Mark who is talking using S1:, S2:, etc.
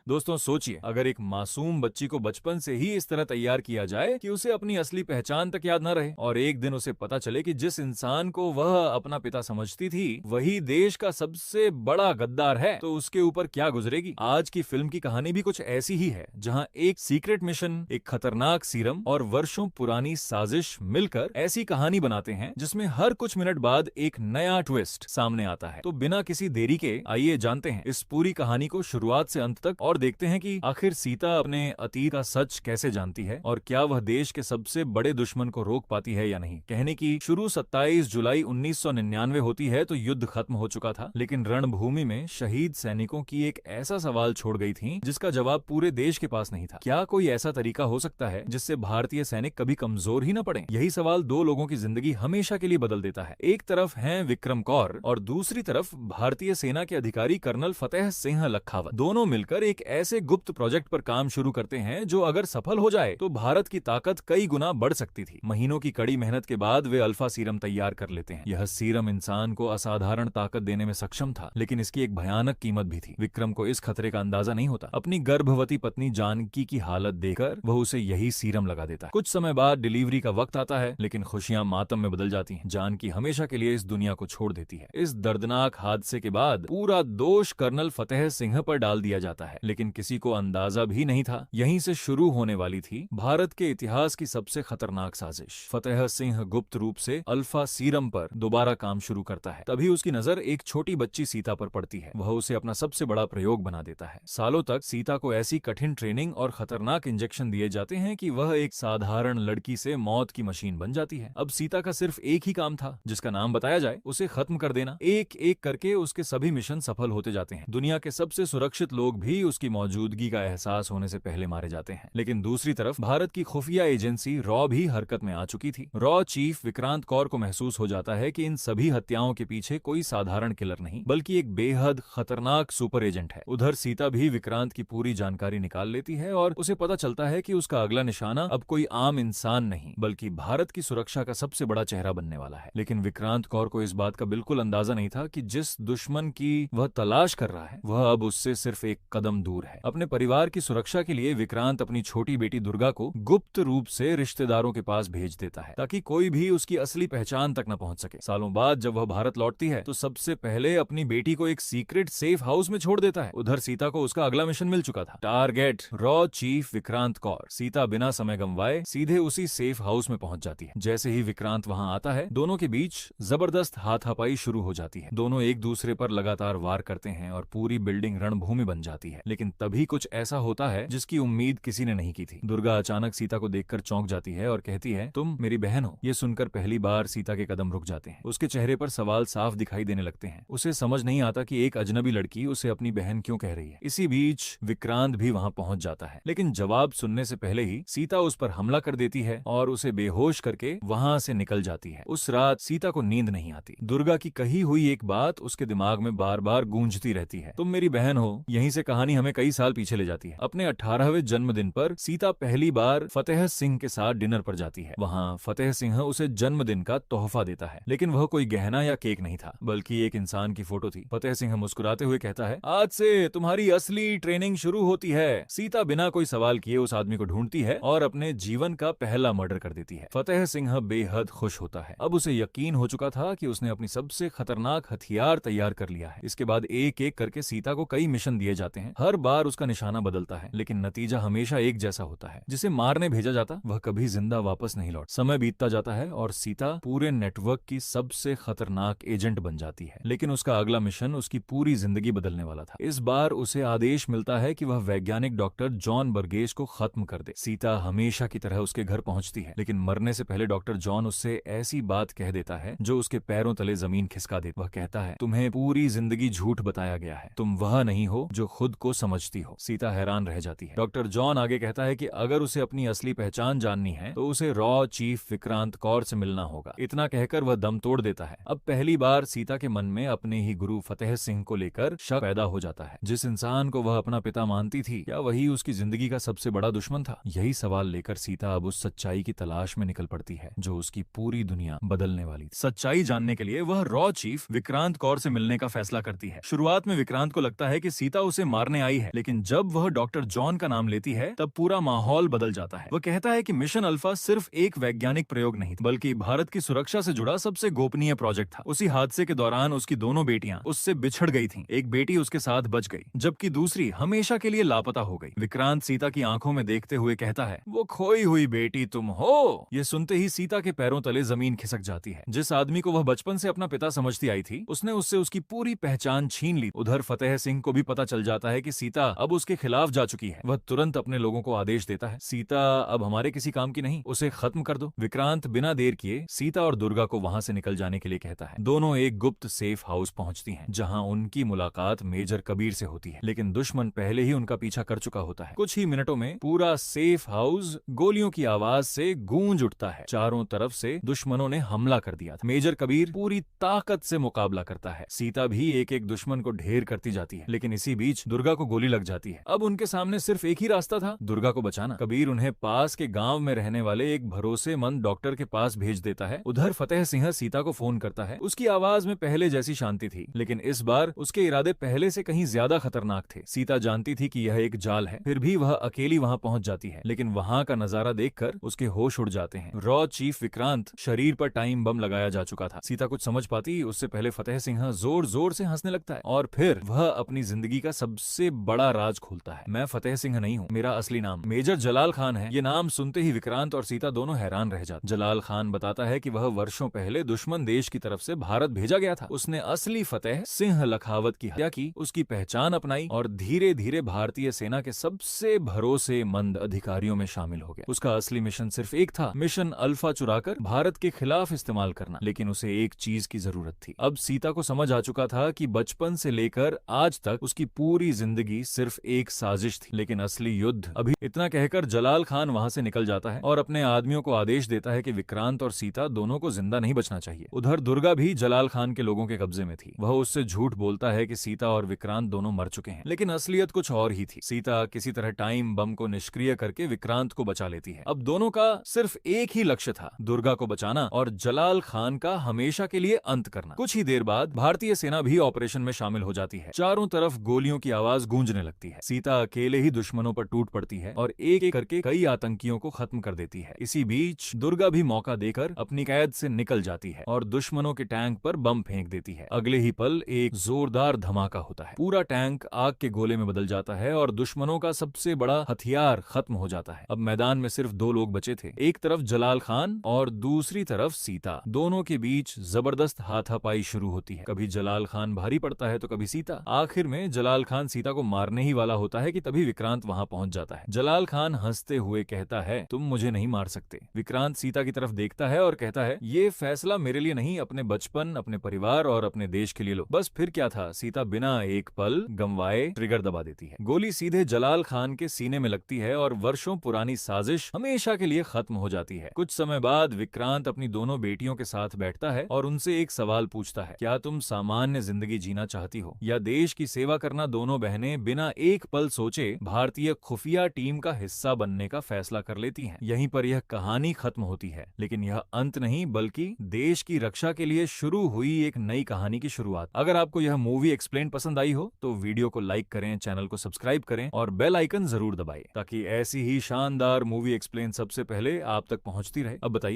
S1: दोस्तों सोचिए, अगर एक मासूम बच्ची को बचपन से ही इस तरह तैयार किया जाए कि उसे अपनी असली पहचान तक याद न रहे और एक दिन उसे पता चले कि जिस इंसान को वह अपना पिता समझती थी वही देश का सबसे बड़ा गद्दार है, तो उसके ऊपर क्या गुजरेगी। आज की फिल्म की कहानी भी कुछ ऐसी ही है, जहां एक सीक्रेट मिशन, एक खतरनाक सीरम और वर्षों पुरानी साजिश मिलकर ऐसी कहानी बनाते हैं जिसमें हर कुछ मिनट बाद एक नया ट्विस्ट सामने आता है। तो बिना किसी देरी के आइए जानते हैं इस पूरी कहानी को शुरुआत से अंत तक और देखते हैं कि आखिर सीता अपने अतीत का सच कैसे जानती है और क्या वह देश के सबसे बड़े दुश्मन को रोक पाती है या नहीं। कहने की शुरू 27 जुलाई 1999 होती है तो युद्ध खत्म हो चुका था, लेकिन रणभूमि में शहीद सैनिकों की एक ऐसा सवाल छोड़ गई थी जिसका जवाब पूरे देश के पास नहीं था। क्या कोई ऐसा तरीका हो सकता है जिससे भारतीय सैनिक कभी कमजोर ही न पड़े? यही सवाल दो लोगों की जिंदगी हमेशा के लिए बदल देता है। एक तरफ हैं विक्रम कौर और दूसरी तरफ भारतीय सेना के अधिकारी कर्नल फतेह सिंह लखावत। दोनों मिलकर एक ऐसे गुप्त प्रोजेक्ट पर काम शुरू करते हैं जो अगर सफल हो जाए तो भारत की ताकत कई गुना बढ़ सकती थी। महीनों की कड़ी मेहनत के बाद वे अल्फा सीरम तैयार कर लेते हैं। यह सीरम इंसान को असाधारण ताकत देने में सक्षम था, लेकिन इसकी एक भयानक कीमत भी थी। विक्रम को इस खतरे का अंदाजा नहीं होता। अपनी गर्भवती पत्नी जानकी की हालत देखकर वह उसे यही सीरम लगा देता है। कुछ समय बाद डिलीवरी का वक्त आता है, लेकिन खुशियां मातम में बदल जाती हैं। जानकी हमेशा के लिए इस दुनिया को छोड़ देती है। इस दर्दनाक हादसे के बाद पूरा दोष कर्नल फतेह सिंह पर डाल दिया जाता है, लेकिन किसी को अंदाजा भी नहीं था यहीं से शुरू होने वाली थी भारत के इतिहास की सबसे खतरनाक साजिश। फतेह सिंह गुप्त रूप से अल्फा सीरम पर दोबारा काम शुरू करता है। तभी उसकी नजर एक छोटी बच्ची सीता पर पड़ती है। वह उसे अपना सबसे बड़ा प्रयोग बना देता है। सालों तक सीता को ऐसी कठिन ट्रेनिंग और खतरनाक इंजेक्शन दिए जाते हैं कि वह एक साधारण लड़की से मौत की मशीन बन जाती है। अब सीता का सिर्फ एक ही काम था, जिसका नाम बताया जाए, उसे खत्म कर देना। एक एक करके उसके सभी मिशन सफल होते जाते हैं। दुनिया के सबसे सुरक्षित लोग भी उसकी मौजूदगी का एहसास होने से पहले मारे जाते हैं। लेकिन दूसरी तरफ भारत की खुफिया एजेंसी रॉ भी हरकत में आ चुकी थी। रॉ चीफ विक्रांत कौर को महसूस हो जाता है कि इन सभी हत्याओं के पीछे कोई साधारण किलर नहीं, बल्कि एक बेहद खतरनाक सुपर एजेंट है। उधर सीता भी विक्रांत की पूरी जानकारी निकाल लेती है और उसे पता चलता है कि उसका अगला निशाना अब कोई आम इंसान नहीं, बल्कि भारत की सुरक्षा का सबसे बड़ा चेहरा बनने वाला है। लेकिन विक्रांत कौर को इस बात का बिल्कुल अंदाजा नहीं था कि जिस दुश्मन की वह तलाश कर रहा है वह अब उससे सिर्फ एक कदम दूर है। अपने परिवार की सुरक्षा के लिए विक्रांत अपनी छोटी बेटी दुर्गा को गुप्त रूप से रिश्तेदारों के पास भेज देता है, ताकि कोई भी उसकी असली पहचान तक न पहुंच सके। सालों बाद जब वह भारत लौटती है तो सबसे पहले अपनी बेटी को एक सीक्रेट सेफ हाउस में छोड़ देता है। उधर सीता को उसका अगला मिशन मिल चुका था, target raw chief Vikrant Kaur. Sita बिना समय गंवाए सीधे उसी सेफ हाउस में पहुंच जाती है। जैसे ही विक्रांत वहां आता है, दोनों के बीच जबरदस्त हाथापाई शुरू हो जाती है। दोनों एक दूसरे पर लगातार वार करते हैं और पूरी बिल्डिंग रणभूमि बन जाती है। लेकिन तभी कुछ ऐसा होता है जिसकी उम्मीद किसी ने नहीं की थी। दुर्गा अचानक सीता को देखकर चौंक जाती है और कहती है, तुम मेरी बहन हो। ये सुनकर पहली बार सीता के कदम रुक जाते हैं। उसके चेहरे पर सवाल साफ दिखाई देने लगते हैं। उसे समझ नहीं आता कि एक अजनबी लड़की उसे अपनी बहन क्यों कह रही है। इसी बीच विक्रांत भी वहां पहुंच जाता है, लेकिन जवाब सुनने से पहले ही सीता उस पर हमला कर देती है और उसे बेहोश करके वहां से निकल जाती है। उस रात सीता को नींद नहीं आती। दुर्गा की कही हुई एक बात उसके दिमाग में बार बार गूंजती रहती है, तुम मेरी बहन हो। यहीं से कहानी हमें कई साल पीछे ले जाती है। अपने 18वें जन्मदिन पर सीता पहली बार फतेह सिंह के साथ डिनर पर जाती है। वहां फतेह सिंह उसे जन्मदिन का तोहफा देता है, लेकिन वह कोई गहना या केक नहीं था, बल्कि एक इंसान की फोटो थी। फतेह सिंह मुस्कुराते हुए कहता है, आज से तुम्हारी असली ट्रेनिंग शुरू होती है। सीता बिना कोई सवाल किए उस आदमी को ढूंढती है और अपने जीवन का पहला मर्डर कर देती है। फतेह सिंह बेहद खुश होता है। अब उसे यकीन हो चुका था कि उसने अपनी सबसे खतरनाक हथियार तैयार कर लिया है। इसके बाद एक एक करके सीता को कई मिशन दिए जाते हैं। हर बार उसका निशाना बदलता है, लेकिन नतीजा हमेशा एक जैसा होता है। जिसे मारने भेजा जाता वह कभी जिंदा वापस नहीं लौट। समय बीतता जाता है और सीता पूरे नेटवर्क की सबसे खतरनाक एजेंट बन जाती है। लेकिन उसका अगला मिशन उसकी पूरी जिंदगी बदलने वाला था। इस बार उसे आदेश मिलता है कि वह वैज्ञानिक डॉक्टर जॉन बर्गेस को खत्म कर दे। सीता हमेशा की तरह उसके घर पहुंचती है, लेकिन मरने से पहले डॉक्टर जॉन उससे ऐसी बात कह देता है जो उसके पैरों तले जमीन खिसका दे। वह कहता है, तुम्हें पूरी जिंदगी झूठ बताया गया है। तुम वह नहीं हो जो खुद को समझती हो। सीता हैरान रह जाती है। डॉक्टर जॉन आगे कहता है कि अगर उसे अपनी असली पहचान जाननी है तो उसे रॉ चीफ विक्रांत कौर से मिलना होगा। इतना कहकर वह दम तोड़ देता है। अब पहली बार सीता के मन में अपने ही गुरु फतेह सिंह को लेकर शक पैदा हो जाता है। जिस इंसान को वह अपना पिता मानती थी, क्या वही उसकी जिंदगी का सबसे बड़ा दुश्मन था? यही सवाल लेकर सीता अब उस सच्चाई की तलाश में निकल पड़ती है जो उसकी पूरी दुनिया बदलने वाली। सच्चाई जानने के लिए वह रॉ चीफ विक्रांत कौर से मिलने का फैसला करती है। शुरुआत में विक्रांत को लगता है कि सीता उसे मारने आई आई है, लेकिन जब वह डॉक्टर जॉन का नाम लेती है तब पूरा माहौल बदल जाता है। वह कहता है कि मिशन अल्फा सिर्फ एक वैज्ञानिक प्रयोग नहीं बल्कि भारत की सुरक्षा से जुड़ा सबसे गोपनीय प्रोजेक्ट था। उसी हादसे के दौरान उसकी दोनों बेटियां उससे बिछड़ गई थीं। एक बेटी उसके साथ बच गई जबकि दूसरी हमेशा के लिए लापता हो गई। विक्रांत सीता की आंखों में देखते हुए कहता है, वो खोई हुई बेटी तुम हो। ये सुनते ही सीता के पैरों तले जमीन खिसक जाती है। जिस आदमी को वह बचपन से अपना पिता समझती आई थी उसने उससे उसकी पूरी पहचान छीन ली। उधर फतेह सिंह को भी पता चल जाता है कि सीता अब उसके खिलाफ जा चुकी है। वह तुरंत अपने लोगों को आदेश देता है, सीता अब हमारे किसी काम की नहीं, उसे खत्म कर दो। विक्रांत बिना देर किए सीता और दुर्गा को वहां से निकल जाने के लिए कहता है। दोनों एक गुप्त सेफ हाउस पहुंचती हैं, जहां उनकी मुलाकात मेजर कबीर से होती है, लेकिन दुश्मन पहले ही उनका पीछा कर चुका होता है। कुछ ही मिनटों में पूरा सेफ हाउस गोलियों की आवाज से गूंज उठता है। चारों तरफ से दुश्मनों ने हमला कर दिया था। मेजर कबीर पूरी ताकत से मुकाबला करता है। सीता भी एक एक दुश्मन को ढेर करती जाती है, लेकिन इसी बीच दुर्गा को गोली लग जाती है। अब उनके सामने सिर्फ एक ही रास्ता था, दुर्गा को बचाना। कबीर उन्हें पास के गांव में रहने वाले एक भरोसेमंद डॉक्टर के पास भेज देता है। उधर फतेह सिंह सीता को फोन करता है। उसकी आवाज में पहले जैसी शांति थी, लेकिन इस बार उसके इरादे पहले से कहीं ज्यादा खतरनाक थे। सीता जानती थी कि यह एक जाल है, फिर भी वह अकेली वहां पहुंच जाती है, लेकिन वहां का नजारा देखकर उसके होश उड़ जाते हैं। रॉ चीफ विक्रांत शरीर पर टाइम बम लगाया जा चुका था। सीता कुछ समझ पाती उससे पहले फतेह सिंह जोर जोर से हंसने लगता है और फिर वह अपनी जिंदगी का सबसे बड़ा राज खोलता है। मैं फतेह सिंह नहीं हूँ, मेरा असली नाम मेजर जलाल खान है। ये नाम सुनते ही विक्रांत और सीता दोनों हैरान रह जाते। जलाल खान बताता है कि वह वर्षों पहले दुश्मन देश की तरफ से भारत भेजा गया था। उसने असली फतेह सिंह लखावत की हत्या की, उसकी पहचान अपनाई और धीरे धीरे भारतीय सेना के सबसे भरोसेमंद अधिकारियों में शामिल हो गया। उसका असली मिशन सिर्फ एक था, मिशन अल्फा चुराकर भारत के खिलाफ इस्तेमाल करना, लेकिन उसे एक चीज की जरूरत थी। अब सीता को समझ आ चुका था कि बचपन से लेकर आज तक उसकी पूरी जिंदगी सिर्फ एक साजिश थी, लेकिन असली युद्ध अभी। इतना कहकर जलाल खान वहां से निकल जाता है और अपने आदमियों को आदेश देता है कि विक्रांत और सीता दोनों को जिंदा नहीं बचना चाहिए। उधर दुर्गा भी जलाल खान के लोगों के कब्जे में थी। वह उससे झूठ बोलता है कि सीता और विक्रांत दोनों मर चुके हैं, लेकिन असलियत कुछ और ही थी। सीता किसी तरह टाइम बम को निष्क्रिय करके विक्रांत को बचा लेती है। अब दोनों का सिर्फ एक ही लक्ष्य था, दुर्गा को बचाना और जलाल खान का हमेशा के लिए अंत करना। कुछ ही देर बाद भारतीय सेना भी ऑपरेशन में शामिल हो जाती है। चारों तरफ गोलियों की आवाज गूंजने लगती है। सीता अकेले ही दुश्मनों पर टूट पड़ती है और एक एक करके कई आतंकियों को खत्म कर देती है। इसी बीच दुर्गा भी मौका देकर अपनी कैद से निकल जाती है और दुश्मनों के टैंक पर बम फेंक देती है। अगले ही पल एक जोरदार धमाका होता है। पूरा टैंक आग के गोले में बदल जाता है और दुश्मनों का सबसे बड़ा हथियार खत्म हो जाता है। अब मैदान में सिर्फ दो लोग बचे थे, एक तरफ जलाल खान और दूसरी तरफ सीता। दोनों के बीच जबरदस्त हाथापाई शुरू होती है। कभी जलाल खान भारी पड़ता है तो कभी सीता। आखिर में जलाल खान सीता को मारने ही वाला होता है कि तभी विक्रांत वहां पहुंच जाता है। जलाल खान हंसते हुए कहता है, तुम मुझे नहीं मार सकते। विक्रांत सीता की तरफ देखता है और कहता है, ये फैसला मेरे लिए नहीं, अपने बचपन, अपने परिवार और अपने देश के लिए लो। बस फिर क्या था, सीता बिना एक पल गंवाए ट्रिगर दबा देती है। गोली सीधे जलाल खान के सीने में लगती है और वर्षों पुरानी साजिश हमेशा के लिए खत्म हो जाती है। कुछ समय बाद विक्रांत अपनी दोनों बेटियों के साथ बैठता है और उनसे एक सवाल पूछता है, क्या तुम सामान्य जिंदगी जीना चाहती हो या देश की सेवा करना? दोनों बहनें बिना एक पल सोचे भारतीय खुफिया टीम का हिस्सा बनने का फैसला कर लेती हैं। यहीं पर यह कहानी खत्म होती है, लेकिन यह अंत नहीं बल्कि देश की रक्षा के लिए शुरू हुई एक नई कहानी की शुरुआत। अगर आपको यह मूवी एक्सप्लेन पसंद आई हो तो वीडियो को लाइक करें, चैनल को सब्सक्राइब करें और बेल आइकन जरूर दबाएं ताकि ऐसी ही शानदार मूवी एक्सप्लेन सबसे पहले आप तक पहुंचती रहे। अब बताइए